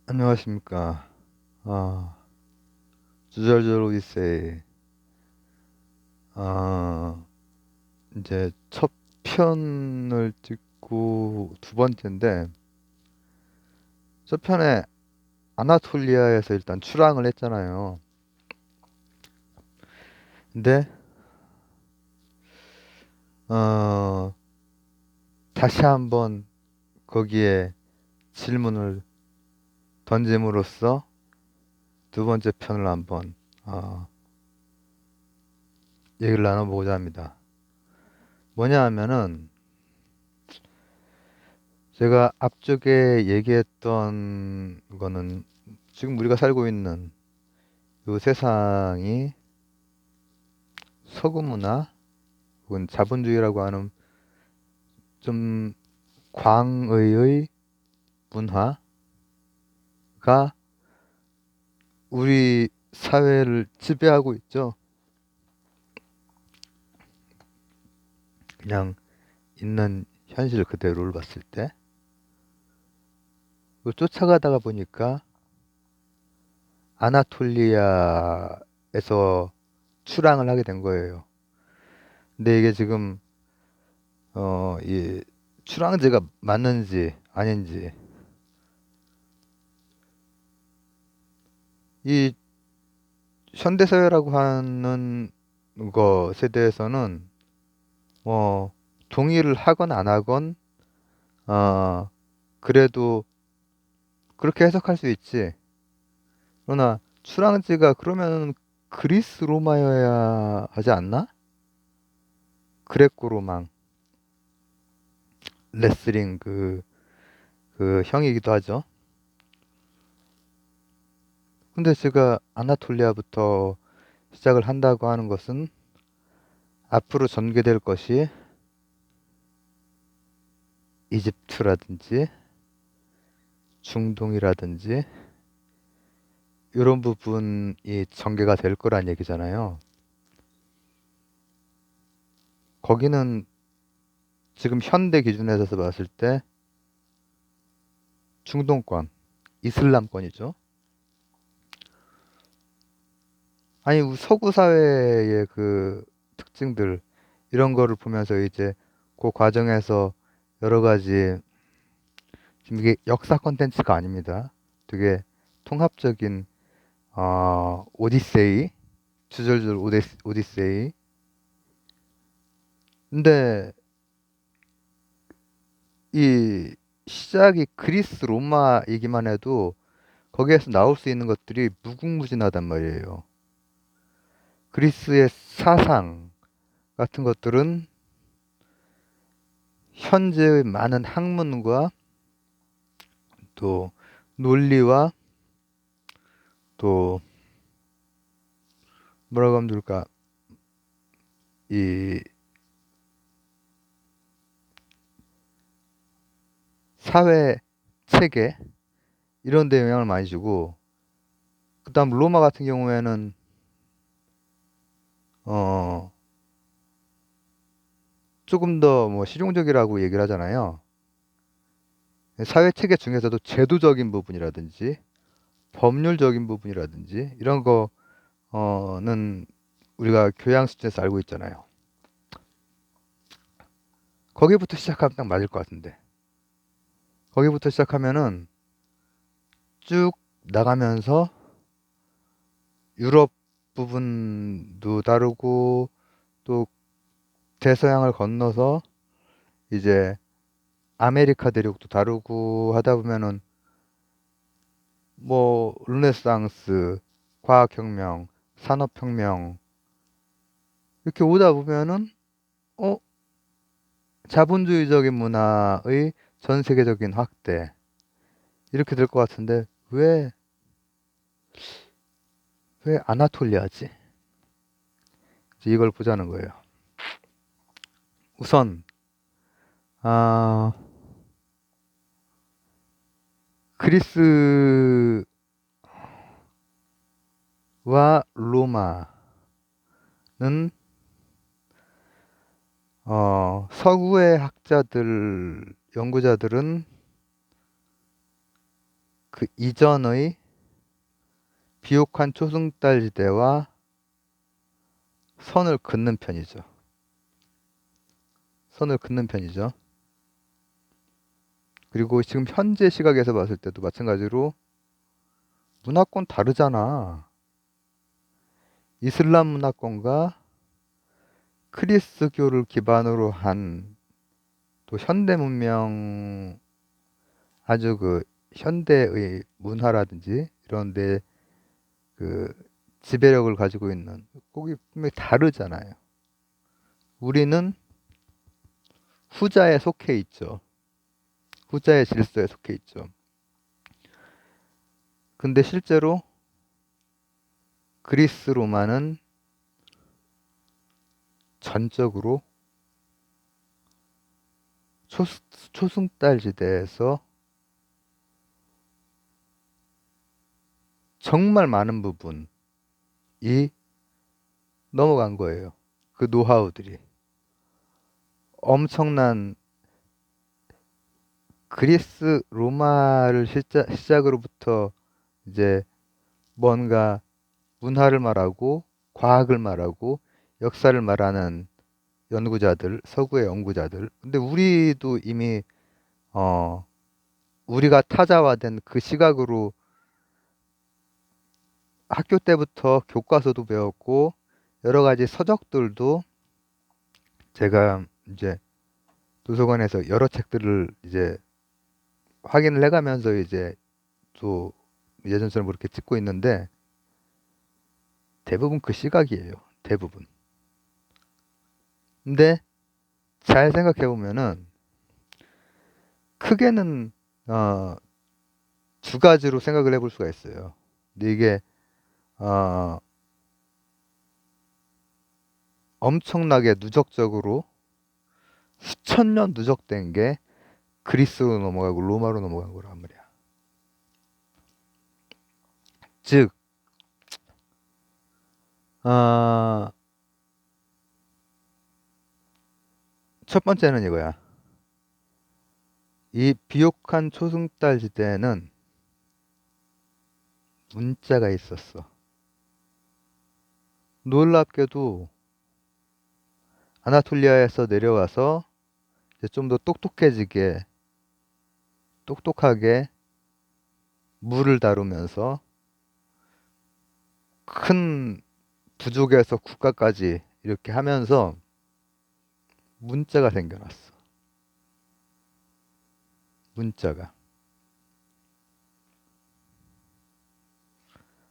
안녕하십니까. 아, 주절절 오디세이. 아, 이제 첫 편을 찍고 두 번째인데, 첫 편에 아나톨리아에서 일단 출항을 했잖아요. 근데, 어, 다시 한번 거기에 질문을 던짐으로써 두 번째 편을 한번, 어, 얘기를 나눠보고자 합니다. 뭐냐 하면은, 제가 앞쪽에 얘기했던 거는 지금 우리가 살고 있는 이 세상이 서구 문화 혹은 자본주의라고 하는 좀 광의의 문화가 우리 사회를 지배하고 있죠. 그냥 있는 현실 그대로를 봤을 때. 그 쫓아가다가 보니까 아나톨리아에서 출항을 하게 된 거예요. 근데 이게 지금 이 출항지가 맞는지 아닌지 이 현대사회라고 하는 것에 대해서는 뭐 동의를 하건 안 하건 어 그래도 그렇게 해석할 수 있지. 그러나 출항지가 그러면 그리스 로마여야 하지 않나? 그레코 로망 레슬링 그 형이기도 하죠. 근데 제가 아나톨리아부터 시작을 한다고 하는 것은 앞으로 전개될 것이 이집트라든지 중동이라든지 이런 부분이 전개가 될 거란 얘기잖아요. 거기는 지금 현대 기준에서 봤을 때 중동권, 이슬람권이죠. 아니, 서구 사회의 그 특징들, 이런 거를 보면서 이제 그 과정에서 여러 가지, 지금 이게 역사 콘텐츠가 아닙니다. 되게 통합적인, 오디세이, 주절절 오디세이. 근데 이 시작이 그리스 로마이기만 해도 거기에서 나올 수 있는 것들이 무궁무진하단 말이에요. 그리스의 사상 같은 것들은 현재의 많은 학문과 또 논리와 또 뭐라고 하면 좋을까? 이 사회 체계 이런 데 영향을 많이 주고 그다음 로마 같은 경우에는 어 조금 더 뭐 실용적이라고 얘기를 하잖아요. 사회 체계 중에서도 제도적인 부분이라든지 법률적인 부분이라든지 이런 거는 우리가 교양 수준에서 알고 있잖아요. 거기부터 시작하면 딱 맞을 것 같은데. 거기부터 시작하면은 쭉 나가면서 유럽 부분도 다루고 또 대서양을 건너서 이제 아메리카 대륙도 다루고 하다 보면은 뭐 르네상스, 과학혁명, 산업혁명 이렇게 오다 보면은 어 자본주의적인 문화의 전 세계적인 확대 이렇게 될 것 같은데 왜 아나톨리아지? 이제 이걸 보자는 거예요. 우선 아 그리스와 로마는 서구의 학자들 연구자들은 그 이전의 비옥한 초승달지대와 선을 긋는 편이죠. 선을 긋는 편이죠. 그리고 지금 현재 시각에서 봤을 때도 마찬가지로 문화권 다르잖아. 이슬람 문화권과 크리스교를 기반으로 한 또 현대 문명, 아주 그 현대의 문화라든지 이런 데 그 지배력을 가지고 있는 꼭이 분명히 다르잖아요. 우리는 후자에 속해 있죠. 후자의 질서에 속해 있죠. 근데 실제로 그리스 로마는 전적으로 초승달지대에서 정말 많은 부분이 넘어간 거예요. 그 노하우들이. 엄청난 그리스 로마를 시작으로부터 이제 뭔가 문화를 말하고 과학을 말하고 역사를 말하는 연구자들, 서구의 연구자들. 근데 우리도 이미 우리가 타자화된 그 시각으로 학교 때부터 교과서도 배웠고 여러 가지 서적들도 제가 이제 도서관에서 여러 책들을 이제 확인을 해가면서 이제 또 예전처럼 그렇게 찍고 있는데 대부분 그 시각이에요. 대부분. 근데 잘 생각해 보면은 크게는 어, 두 가지로 생각을 해볼 수가 있어요. 근데 이게 어, 엄청나게 누적적으로 수천 년 누적된 게 그리스로 넘어가고 로마로 넘어간 거란 말이야. 즉, 어, 첫 번째는 이거야. 이 비옥한 초승달 시대에는 문자가 있었어. 놀랍게도 아나톨리아에서 내려와서 좀 더 똑똑하게 물을 다루면서 큰 부족에서 국가까지 이렇게 하면서 문자가 생겨났어. 문자가.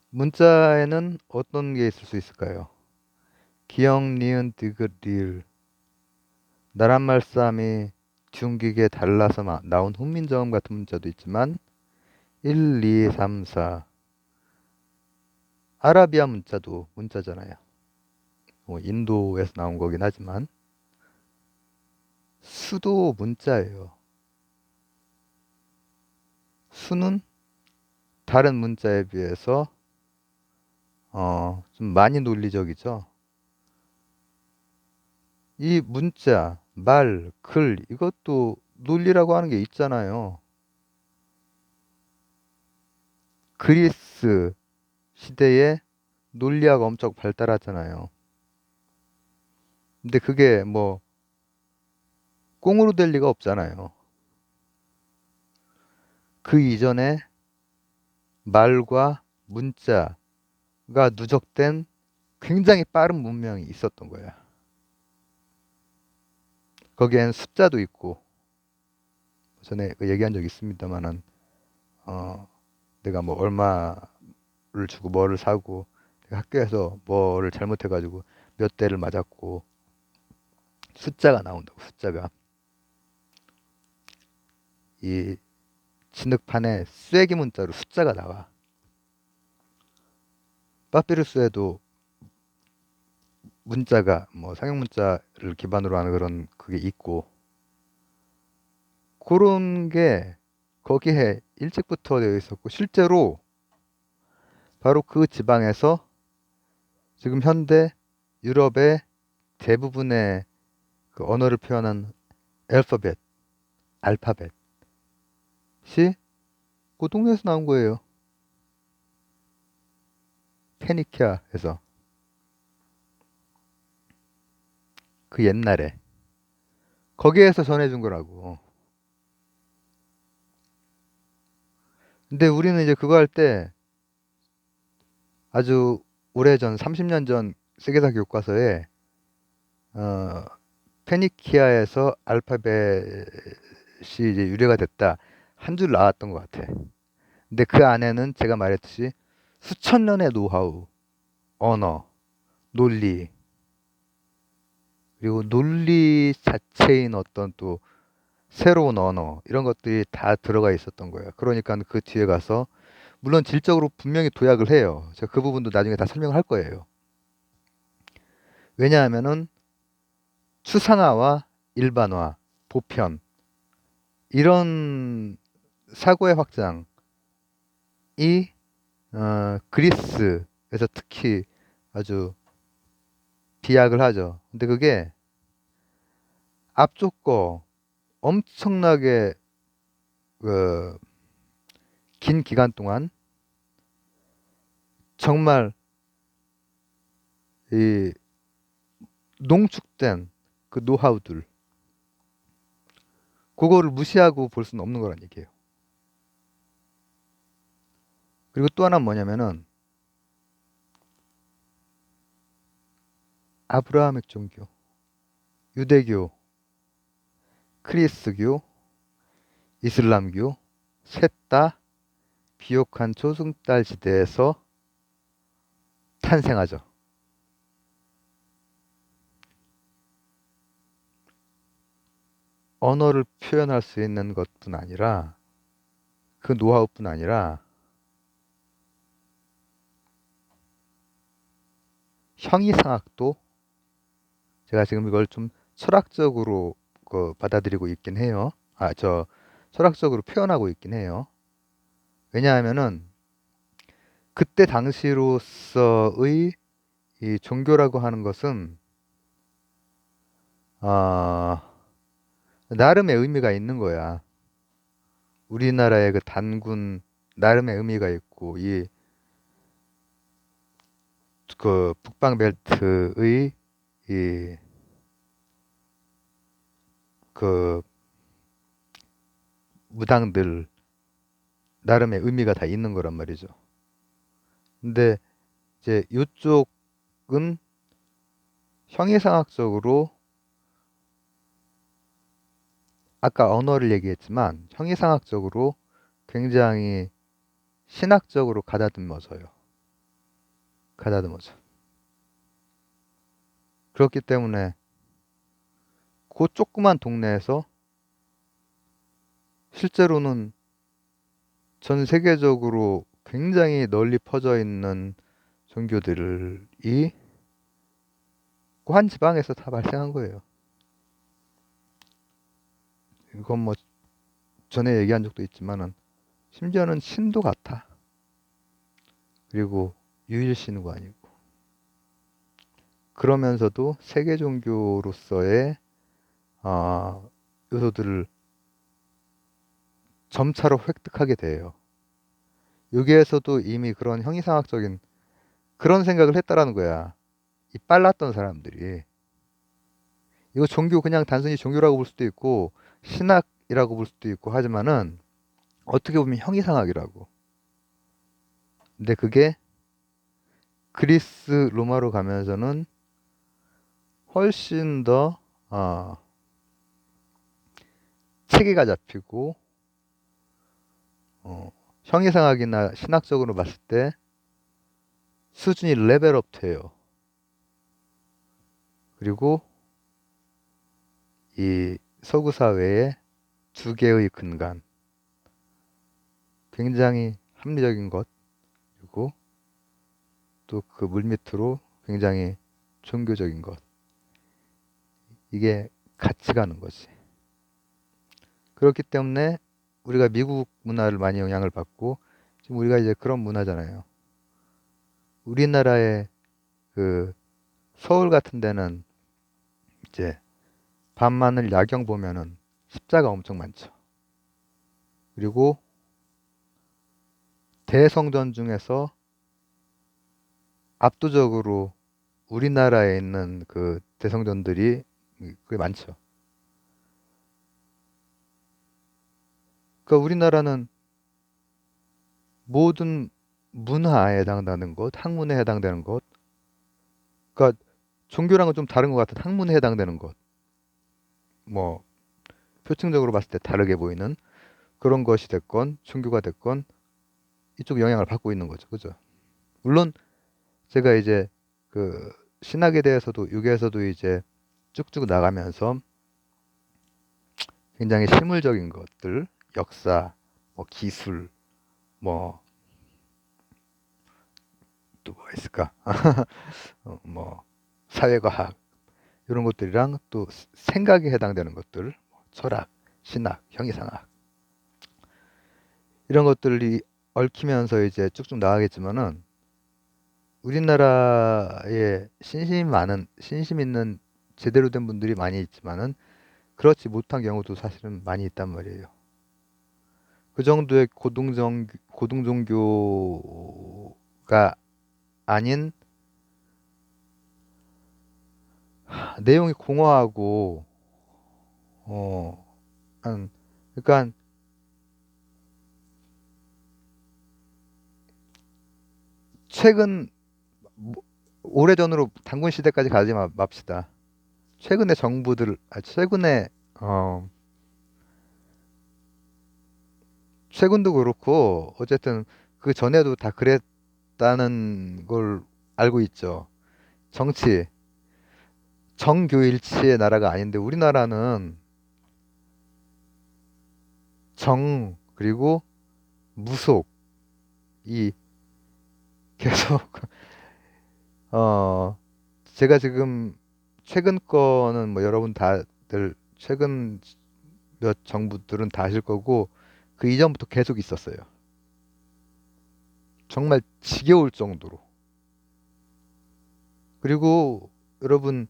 문자에는 어떤 게 있을 수 있을까요? 기역, 니은, 디귿, 리을. 나란말 싸움이 중기계 달라서 나온 훈민정음 같은 문자도 있지만 1, 2, 3, 4 아라비아 문자도 문자잖아요. 뭐 인도에서 나온 거긴 하지만 수도 문자예요. 수는 다른 문자에 비해서 좀 많이 논리적이죠. 이 문자, 말, 글 이것도 논리라고 하는 게 있잖아요. 그리스 시대에 논리화가 엄청 발달하잖아요. 근데 그게 뭐 꽁으로 될 리가 없잖아요. 그 이전에 말과 문자가 누적된 굉장히 빠른 문명이 있었던 거야. 거기엔 숫자도 있고 전에 얘기한 적 있습니다만은 내가 뭐 얼마를 주고 뭐를 사고 내가 학교에서 뭐를 잘못해가지고 몇 대를 맞았고 숫자가 나온다고. 숫자가 이 진흙판에 쐐기 문자로 숫자가 나와. 파피루스에도 문자가 뭐 상형 문자를 기반으로 하는 그런 그게 있고 그런 게 거기에 일찍부터 되어 있었고 실제로 바로 그 지방에서 지금 현대 유럽의 대부분의 그 언어를 표현한 알파벳이 그 동네에서 나온 거예요. 페니키아에서. 그 옛날에. 거기에서 전해준 거라고. 근데 우리는 이제 그거 할 때 아주 오래전, 30년 전 세계사 교과서에 어, 페니키아에서 알파벳이 이제 유래가 됐다. 한 줄 나왔던 것 같아. 근데 그 안에는 제가 말했듯이 수천 년의 노하우, 언어, 논리, 그리고 논리 자체인 어떤 또 새로운 언어, 이런 것들이 다 들어가 있었던 거예요. 그러니까 그 뒤에 가서, 물론 질적으로 분명히 도약을 해요. 제가 그 부분도 나중에 다 설명을 할 거예요. 왜냐하면은 추상화와 일반화, 보편, 이런 사고의 확장이 그리스에서 특히 아주 비약을 하죠. 근데 그게 앞쪽 거 엄청나게 그 긴 기간 동안 정말 이 농축된 그 노하우들, 그거를 무시하고 볼 수는 없는 거란 얘기예요. 그리고 또 하나는 뭐냐면은 아브라함의 종교, 유대교, 크리스교, 이슬람교, 셋 다 비옥한 초승달 시대에서 탄생하죠. 언어를 표현할 수 있는 것뿐 아니라, 그 노하우뿐 아니라 형이상학도, 제가 지금 이걸 좀 철학적으로 받아들이고 있긴 해요. 철학적으로 표현하고 있긴 해요. 왜냐하면은 그때 당시로서의 이 종교라고 하는 것은 아, 나름의 의미가 있는 거야. 우리나라의 그 단군 나름의 의미가 있고, 이 그 북방 벨트의 이 그 무당들 나름의 의미가 다 있는 거란 말이죠. 근데 이제 이쪽은 형이상학적으로, 아까 언어를 얘기했지만 형이상학적으로 굉장히 신학적으로 가다듬어져요. 가다듬어져. 그렇기 때문에 그 조그만 동네에서 실제로는 전 세계적으로 굉장히 널리 퍼져 있는 종교들이 그 한 지방에서 다 발생한 거예요. 이건 뭐 전에 얘기한 적도 있지만은 심지어는 신도 같아. 그리고 유일신도 아니고. 그러면서도 세계 종교로서의 요소들을 점차로 획득하게 돼요. 여기에서도 이미 그런 형이상학적인 그런 생각을 했다라는 거야. 이 빨랐던 사람들이. 이거 종교, 그냥 단순히 종교라고 볼 수도 있고 신학이라고 볼 수도 있고 하지만은 어떻게 보면 형이상학이라고. 근데 그게 그리스 로마로 가면서는 훨씬 더 체계가 잡히고 형이상학이나 신학적으로 봤을 때 수준이 레벨업 돼요. 그리고 이 서구 사회의 두 개의 근간, 굉장히 합리적인 것, 그리고 또 그 물밑으로 굉장히 종교적인 것, 이게 같이 가는 거지. 그렇기 때문에 우리가 미국 문화를 많이 영향을 받고, 지금 우리가 이제 그런 문화잖아요. 우리나라의 그 서울 같은 데는 이제 밤하늘 야경 보면은 십자가 엄청 많죠. 그리고 대성전 중에서 압도적으로 우리나라에 있는 그 대성전들이 꽤 많죠. 그러니까 우리나라는 모든 문화에 해당되는 것, 학문에 해당되는 것, 그러니까 종교랑은 좀 다른 것 같은 학문에 해당되는 것, 뭐 표층적으로 봤을 때 다르게 보이는 그런 것이 됐건 종교가 됐건 이쪽 영향을 받고 있는 거죠, 그죠? 물론 제가 이제 그 신학에 대해서도 유교에서도 이제 쭉쭉 나가면서 굉장히 실물적인 것들, 역사, 뭐 기술, 뭐 또 뭐가 있을까? 뭐 사회과학 이런 것들이랑 또 생각에 해당되는 것들, 뭐 철학, 신학, 형이상학 이런 것들이 얽히면서 이제 쭉쭉 나가겠지만은 우리나라에 신심 있는 제대로 된 분들이 많이 있지만은 그렇지 못한 경우도 사실은 많이 있단 말이에요. 그 정도의 고등종교가 아닌 내용이 공허하고 어, 그러니까 최근 뭐, 오래전으로 단군 시대까지 가지 맙시다. 최근에 정부들, 최근에 어, 최근도 그렇고 어쨌든 그 전에도 다 그랬다는 걸 알고 있죠. 정치, 정교일치의 나라가 아닌데 우리나라는 정 그리고 무속 이 계속 어 제가 지금 최근 거는 뭐 여러분 다들 최근 몇 정부들은 다 아실 거고 그 이전부터 계속 있었어요. 정말 지겨울 정도로. 그리고 여러분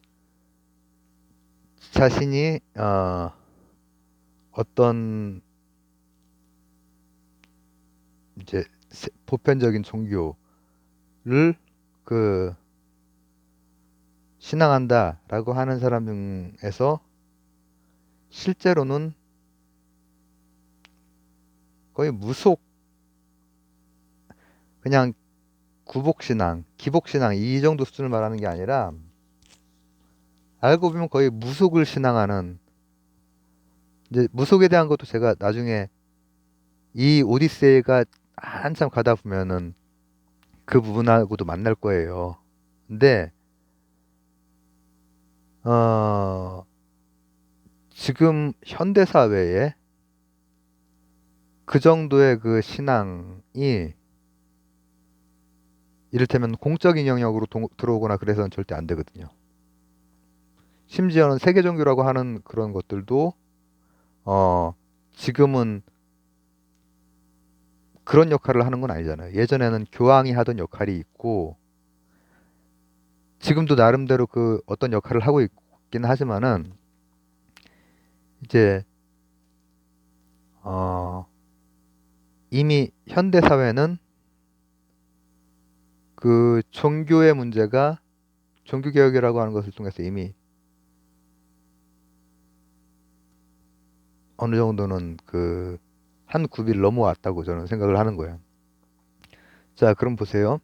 자신이 어떤 이제 보편적인 종교를 그 신앙한다라고 하는 사람 중에서 실제로는 거의 무속 그냥 구복신앙, 기복신앙 이 정도 수준을 말하는 게 아니라 알고 보면 거의 무속을 신앙하는 이제 무속에 대한 것도 제가 나중에 이 오디세이가 한참 가다 보면은 그 부분하고도 만날 거예요. 근데 어, 지금 현대 사회에 그 정도의 그 신앙이 이를테면 공적인 영역으로 들어오거나 그래서는 절대 안 되거든요. 심지어는 세계 종교라고 하는 그런 것들도 어, 지금은 그런 역할을 하는 건 아니잖아요. 예전에는 교황이 하던 역할이 있고 지금도 나름대로 그 어떤 역할을 하고 있긴 하지만은 이제 어, 이미 현대 사회는 그 종교의 문제가 종교개혁이라고 하는 것을 통해서 이미 어느 정도는 그 한 굽이를 넘어왔다고 저는 생각을 하는 거예요. 자, 그럼 보세요.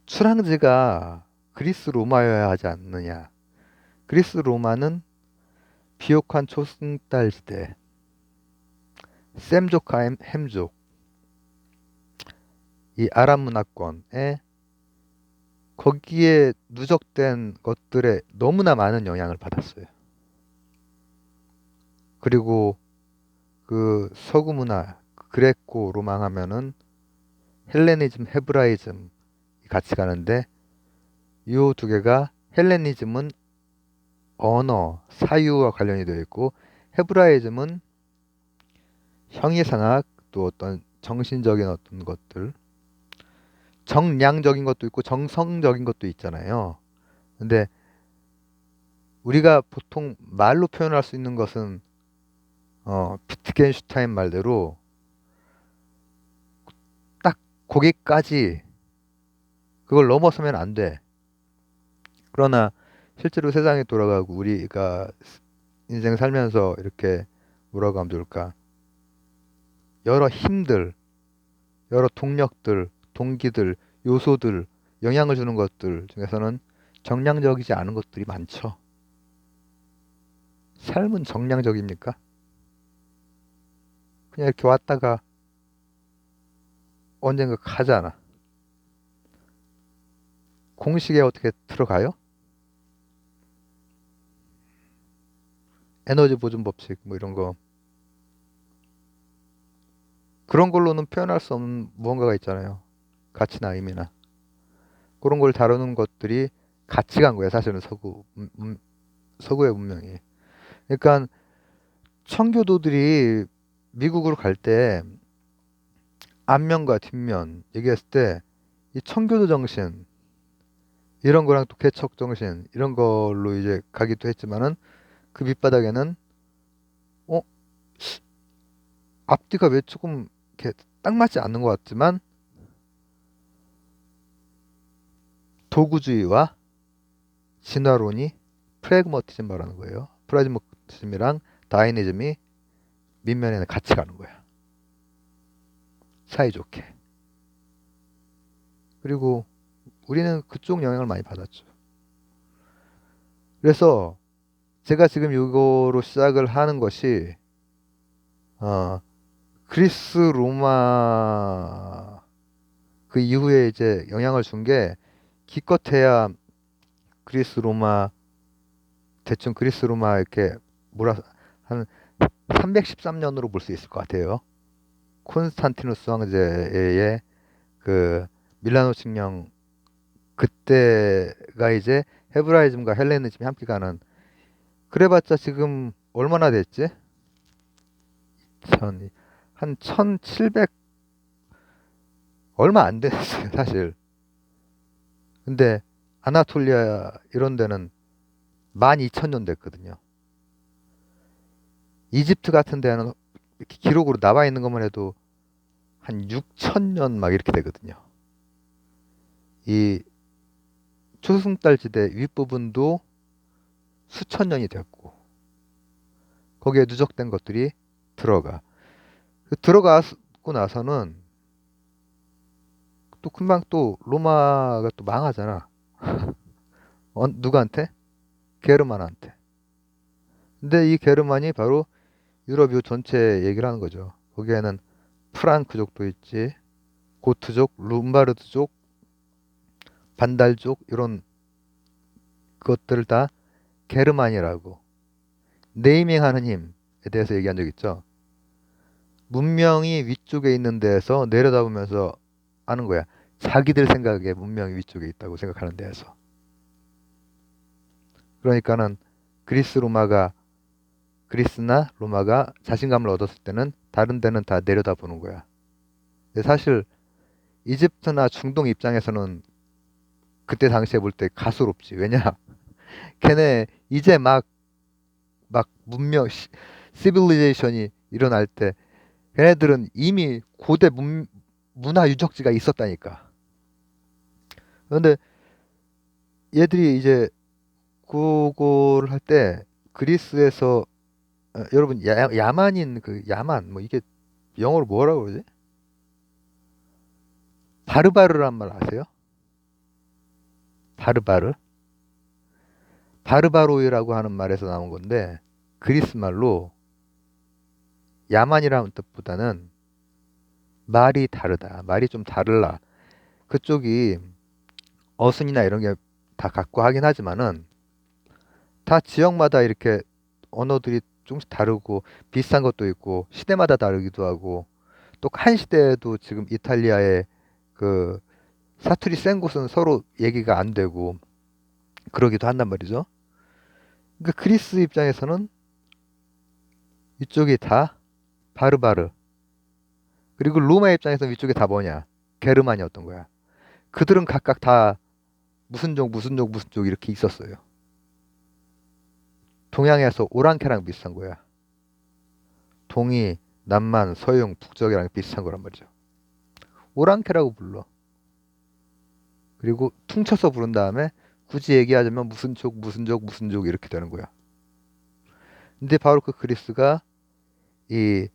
출항지가 그리스 로마여야 하지 않느냐. 그리스 로마는 비옥한 초승달 시대, 셈족과 햄족, 이 아랍 문화권에 거기에 누적된 것들에 너무나 많은 영향을 받았어요. 그리고 그 서구 문화, 그레코 로마 하면은 헬레니즘, 헤브라이즘 같이 가는데 이 두 개가 헬레니즘은 언어, 사유와 관련이 되어 있고 헤브라이즘은 형이상학 또 어떤 정신적인 어떤 것들 정량적인 것도 있고 정성적인 것도 있잖아요. 근데 우리가 보통 말로 표현할 수 있는 것은 비트겐슈타인 말대로 딱 거기까지 그걸 넘어서면 안 돼. 그러나 실제로 세상이 돌아가고 우리가 인생 살면서 이렇게 뭐라고 하면 좋을까? 여러 힘들, 여러 동력들, 동기들, 요소들, 영향을 주는 것들 중에서는 정량적이지 않은 것들이 많죠. 삶은 정량적입니까? 그냥 이렇게 왔다가 언젠가 가잖아. 공식에 어떻게 들어가요? 에너지 보존 법칙 뭐 이런 거. 그런 걸로는 표현할 수 없는 무언가가 있잖아요. 가치나 의미나. 그런 걸 다루는 것들이 가치가 한 거예요. 사실은 서구의 문명이. 그러니까 청교도들이 미국으로 갈 때 앞면과 뒷면 얘기했을 때 이 청교도 정신 이런 거랑 또 개척 정신 이런 걸로 이제 가기도 했지만은 그 밑바닥에는 어 앞뒤가 왜 조금 이렇게 딱 맞지 않는 것 같지만 도구주의와 진화론이 프래그머티즘 말하는 거예요. 프라그머티즘이랑 다이니즘이 밑면에는 같이 가는 거야. 사이좋게. 그리고 우리는 그쪽 영향을 많이 받았죠. 그래서 제가 지금 이거로 시작을 하는 것이 어, 그리스 로마 그 이후에 이제 영향을 준 게 기껏해야 그리스 로마 대충 그리스 로마 이렇게 뭐라 한 313년으로 볼 수 있을 것 같아요. 콘스탄티누스 황제의 그 밀라노 칙령 그때가 이제 헤브라이즘과 헬레니즘이 함께 가는 그래봤자 지금 얼마나 됐지? 한 1700 얼마 안 됐어요 사실. 근데 아나톨리아 이런 데는 12,000년 됐거든요. 이집트 같은 데는 이렇게 기록으로 나와 있는 것만 해도 한 6,000년 막 이렇게 되거든요. 이 초승달지대 윗부분도 수천 년이 됐고 거기에 누적된 것들이 들어가. 들어가고 나서는 또 금방 또 로마가 또 망하잖아. 누구한테? 게르만한테. 근데 이 게르만이 바로 유럽 요 전체 얘기를 하는 거죠. 거기에는 프랑크족도 있지, 고트족, 룸바르드족, 반달족 이런 것들을 다 게르만이라고 네이밍하는 힘에 대해서 얘기한 적 있죠. 문명이 위쪽에 있는 데에서 내려다보면서 아는 거야. 자기들 생각에 문명이 위쪽에 있다고 생각하는 데에서. 그러니까는 그리스 로마가 그리스나 로마가 자신감을 얻었을 때는 다른 데는 다 내려다보는 거야. 근데 사실 이집트나 중동 입장에서는 그때 당시에 볼 때 가소롭지. 왜냐? 걔네 이제 막 시빌리제이션이 일어날 때 걔네들은 이미 고대 문화 유적지가 있었다니까. 그런데 얘들이 이제 그거를 할 때 그리스에서 여러분 야만인 그 야만 뭐 이게 영어로 뭐라고 그러지? 바르바르란 말 아세요? 바르바르? 바르바로이라고 하는 말에서 나온 건데 그리스 말로 야만이라는 뜻보다는 말이 다르다. 말이 좀 다르라. 그쪽이 어순이나 이런 게 다 갖고 하긴 하지만은 다 지역마다 이렇게 언어들이 조금씩 다르고 비슷한 것도 있고 시대마다 다르기도 하고 또 한 시대에도 지금 이탈리아의 그 사투리 센 곳은 서로 얘기가 안 되고 그러기도 한단 말이죠. 그러니까 그리스 입장에서는 이쪽이 다 바르바르 그리고 로마 입장에서는 이쪽이 다 뭐냐 게르만이었던 거야. 그들은 각각 다 무슨 족 무슨 족 무슨 족 이렇게 있었어요. 동양에서 오랑캐랑 비슷한 거야. 동이, 남만, 서용, 북쪽이랑 비슷한 거란 말이죠. 오랑캐라고 불러. 그리고 퉁쳐서 부른 다음에 굳이 얘기하자면 무슨 족, 무슨 족, 무슨 족 이렇게 되는 거야. 근데 바로 그 그리스가 이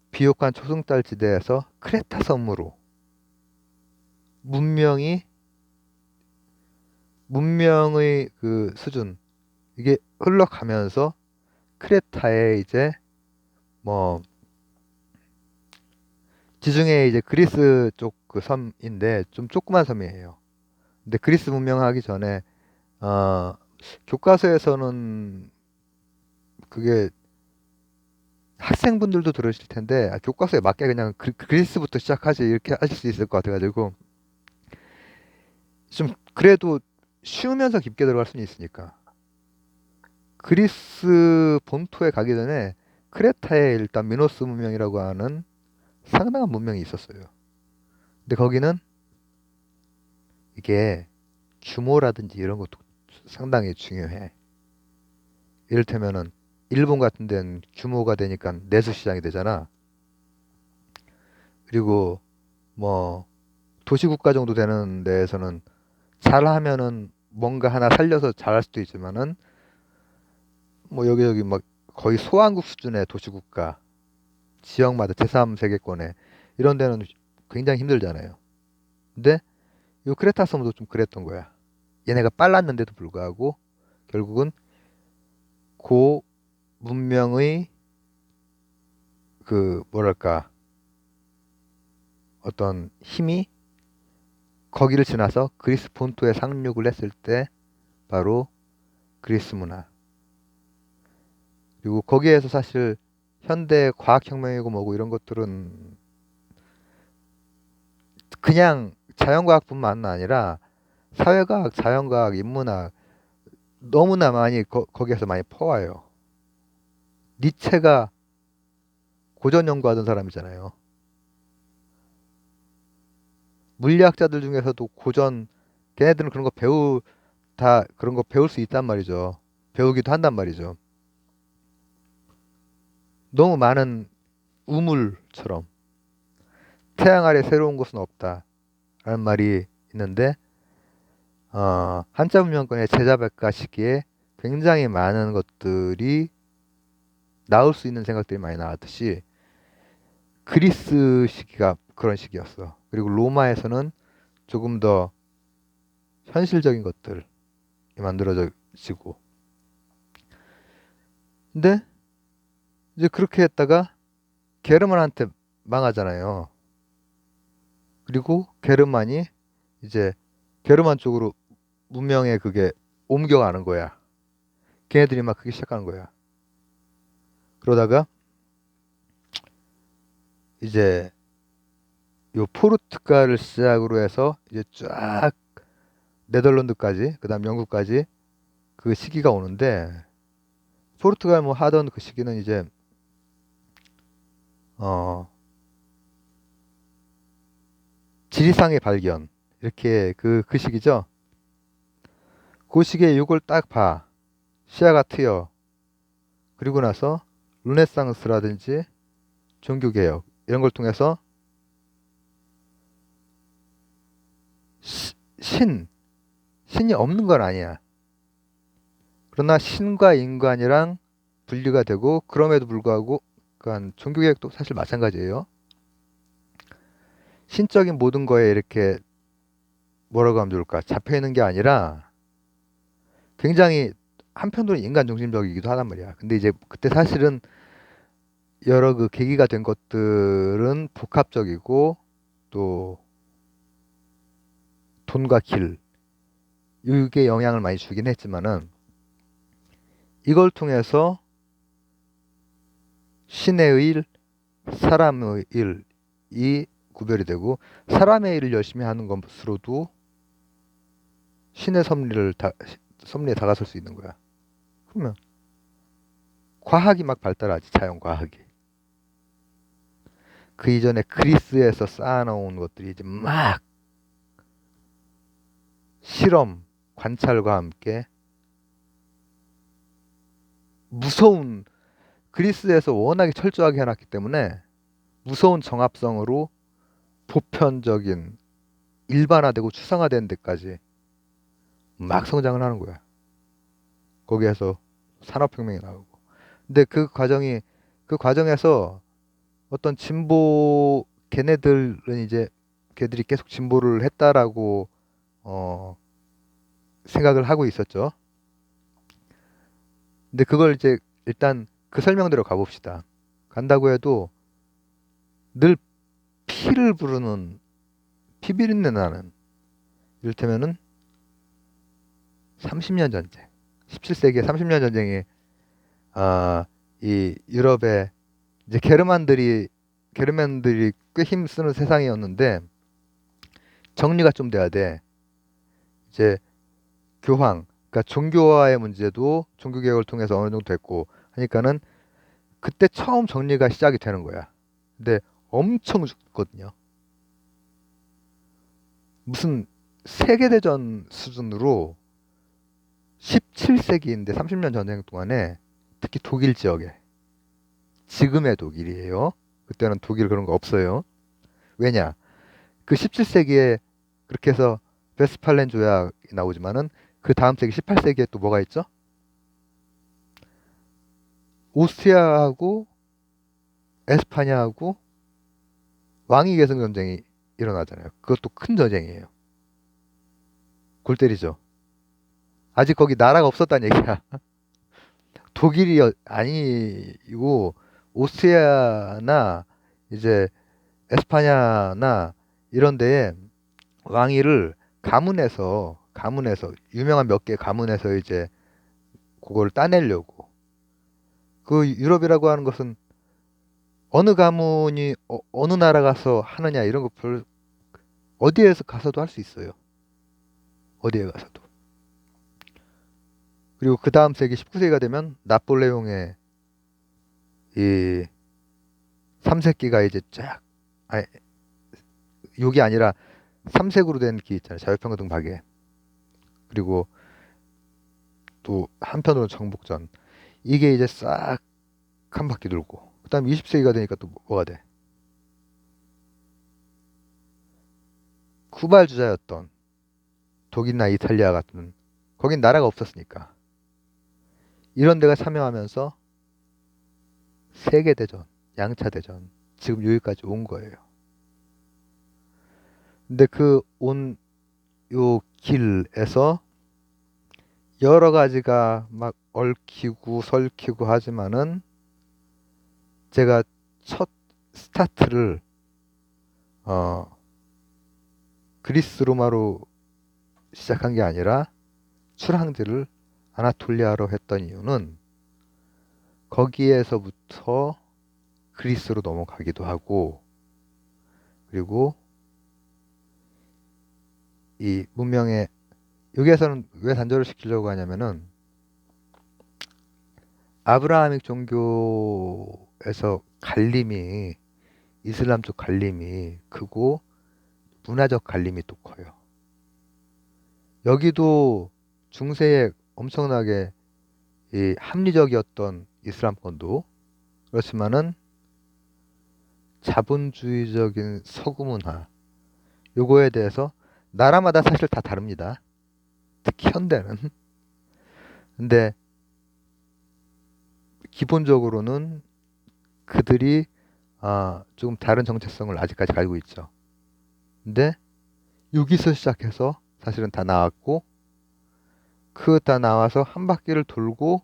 비옥한 초승달 지대에서 크레타 섬으로 문명의 그 수준 이게 흘러가면서 크레타에 이제 뭐 지중해 이제 그리스 쪽 그 섬인데 좀 조그만 섬이에요. 근데 그리스 문명하기 전에 어 교과서에서는 그게 학생분들도 들으실 텐데 교과서에 맞게 그냥 그리스부터 시작하지 이렇게 하실 수 있을 것 같아가지고 좀 그래도 쉬우면서 깊게 들어갈 수는 있으니까 그리스 본토에 가기 전에 크레타에 일단 미노스 문명이라고 하는 상당한 문명이 있었어요. 근데 거기는 이게 규모라든지 이런 것도 상당히 중요해. 이를테면은 일본 같은 데는 규모가 되니까 내수 시장이 되잖아. 그리고 뭐 도시국가 정도 되는 데에서는 잘하면은 뭔가 하나 살려서 잘할 수도 있지만은 뭐 여기저기 막 거의 소왕국 수준의 도시국가 지역마다 제3세계권에 이런 데는 굉장히 힘들잖아요. 근데 요 크레타 섬도 좀 그랬던 거야. 얘네가 빨랐는데도 불구하고 결국은 고 문명의 그 뭐랄까 어떤 힘이 거기를 지나서 그리스 본토에 상륙을 했을 때 바로 그리스 문화. 그리고 거기에서 사실 현대 과학혁명이고 뭐고 이런 것들은 그냥 자연과학뿐만 아니라 사회과학, 자연과학, 인문학 너무나 많이 거기에서 많이 퍼와요. 니체가 고전 연구하던 사람이잖아요. 물리학자들 중에서도 고전 걔네들은 그런 거 다 그런 거 배울 수 있단 말이죠. 배우기도 한단 말이죠. 너무 많은 우물처럼 태양 아래 새로운 것은 없다라는 말이 있는데 한자 문명권의 제자백과 시기에 굉장히 많은 것들이 나올 수 있는 생각들이 많이 나왔듯이 그리스 시기가 그런 시기였어. 그리고 로마에서는 조금 더 현실적인 것들이 만들어지고. 근데 이제 그렇게 했다가 게르만한테 망하잖아요. 그리고 게르만이 이제 게르만 쪽으로 문명의 그게 옮겨가는 거야. 걔네들이 막 그게 시작하는 거야. 그러다가 이제 요 포르투갈을 시작으로 해서 이제 쫙 네덜란드까지 그다음 영국까지 그 시기가 오는데 포르투갈 뭐 하던 그 시기는 이제 어 지리상의 발견 이렇게 그 시기죠. 그 시기에 요걸 딱 봐. 시야가 트여. 그리고 나서 르네상스라든지 종교개혁 이런 걸 통해서 신, 신이 없는 건 아니야. 그러나 신과 인간이랑 분리가 되고 그럼에도 불구하고 그러니까 종교개혁도 사실 마찬가지예요. 신적인 모든 거에 이렇게 뭐라고 하면 좋을까? 잡혀 있는 게 아니라 굉장히 한편으로는 인간 중심적이기도 하단 말이야. 근데 이제 그때 사실은 여러 그 계기가 된 것들은 복합적이고 또 돈과 길 이게 영향을 많이 주긴 했지만은 이걸 통해서 신의 일, 사람의 일이 구별이 되고 사람의 일을 열심히 하는 것으로도 신의 섭리에 다가설 수 있는 거야. 그러면 과학이 막 발달하지, 자연 과학이. 그 이전에 그리스에서 쌓아놓은 것들이 이제 막 실험, 관찰과 함께 무서운 그리스에서 워낙에 철저하게 해놨기 때문에 무서운 정합성으로 보편적인 일반화되고 추상화된 데까지 막 성장을 하는 거야. 거기에서 산업혁명이 나오고. 근데 그 과정에서 어떤 진보, 걔네들은 이제, 걔들이 계속 진보를 했다라고, 어, 생각을 하고 있었죠. 근데 그걸 이제 일단 그 설명대로 가봅시다. 간다고 해도 늘 피를 부르는, 피 비린내 나는, 이를테면은 30년 전쟁, 17세기의 30년 전쟁이, 이 유럽에 이제 게르만들이 꽤 힘쓰는 세상이었는데 정리가 좀 돼야 돼. 이제 그러니까 종교화의 문제도 종교개혁을 통해서 어느 정도 됐고 하니까는 그때 처음 정리가 시작이 되는 거야. 근데 엄청 죽거든요. 무슨 세계대전 수준으로 17세기인데 30년 전쟁 동안에 특히 독일 지역에, 지금의 독일이에요. 그때는 독일 그런 거 없어요. 왜냐? 그 17세기에 그렇게 해서 베스팔렌 조약이 나오지만은 그 다음 세기 18세기에 또 뭐가 있죠? 오스트리아하고 에스파냐하고 왕위 계승 전쟁이 일어나잖아요. 그것도 큰 전쟁이에요. 골 때리죠. 아직 거기 나라가 없었다는 얘기야. 독일이 아니고 오스트리아나 이제 에스파냐나 이런 데에 왕위를 가문에서 유명한 몇 개 가문에서 이제 그걸 따내려고, 그 유럽이라고 하는 것은 어느 가문이 느 나라 가서 하느냐 이런 거 별, 어디에서 가서도 할 수 있어요. 어디에 가서도. 그리고 그 다음 세기 19세기가 되면 나폴레옹의 이 삼색기가 이제 쫙, 아니, 욕이 아니라 삼색으로 된 기 있잖아요. 자유평등 박애. 그리고 또 한편으로는 정복전. 이게 이제 싹 한 바퀴 돌고. 그다음 20세기가 되니까 또 뭐가 돼? 후발주자였던 독일이나 이탈리아 같은, 거긴 나라가 없었으니까 이런 데가 참여하면서 세계대전, 양차대전, 지금 여기까지 온 거예요. 근데 그 온 요 길에서 여러 가지가 막 얽히고 설키고 하지만은 제가 첫 스타트를 어 그리스 로마로 시작한 게 아니라 출항지를 아나톨리아로 했던 이유는 거기에서부터 그리스로 넘어가기도 하고, 그리고 이 문명의, 여기에서는 왜 단절을 시키려고 하냐면은 아브라함익 종교에서 갈림이, 이슬람 쪽 갈림이 크고 문화적 갈림이 또 커요. 여기도 중세에 엄청나게 이 합리적이었던 이슬람권도 그렇지만은 자본주의적인 서구 문화, 요거에 대해서 나라마다 사실 다 다릅니다. 특히 현대는. 근데 기본적으로는 그들이 조금 다른 정체성을 아직까지 가지고 있죠. 근데 여기서 시작해서 사실은 다 나왔고, 그 다 나와서 한 바퀴를 돌고,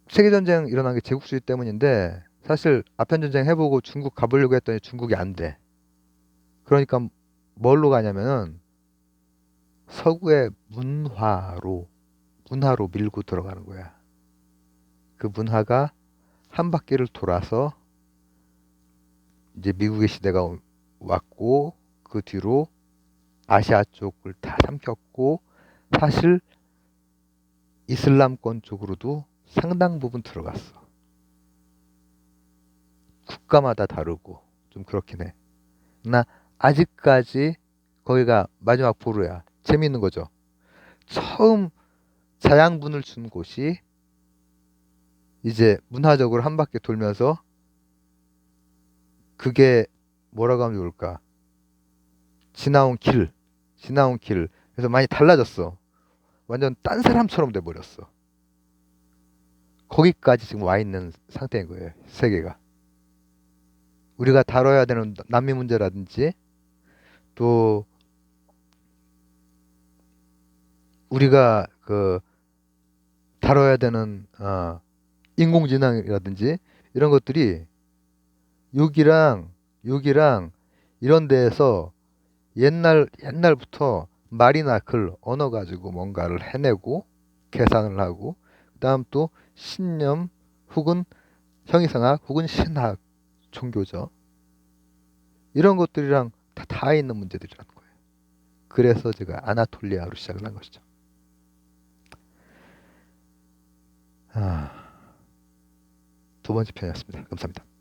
세계전쟁 일어난 게 제국주의 때문인데 사실 아편전쟁 해보고 중국 가보려고 했더니 중국이 안 돼. 그러니까 뭘로 가냐면은 서구의 문화로 밀고 들어가는 거야. 그 문화가 한 바퀴를 돌아서 이제 미국의 시대가 왔고, 그 뒤로 아시아 쪽을 다 삼켰고, 사실 이슬람권 쪽으로도 상당 부분 들어갔어. 국가마다 다르고 좀 그렇긴 해. 나 아직까지 거기가 마지막 보루야. 재미있는 거죠. 처음 자양분을 준 곳이 이제 문화적으로 한 바퀴 돌면서 그게 뭐라고 하면 좋을까? 지나온 길, 지나온 길. 그래서 많이 달라졌어. 완전 딴 사람처럼 돼버렸어. 거기까지 지금 와 있는 상태인 거예요. 세계가. 우리가 다뤄야 되는 난민 문제라든지 또 우리가 그 다뤄야 되는 인공지능이라든지 이런 것들이 6이랑 이런 데에서 옛날부터 말이나 글, 언어 가지고 뭔가를 해내고 계산을 하고 그다음 또 신념 혹은 형이상학 혹은 신학 종교죠. 이런 것들이랑 다 닿아 있는 문제들이라는 거예요. 그래서 제가 아나톨리아로 시작을 한 것이죠. 두 번째 편이었습니다. 감사합니다.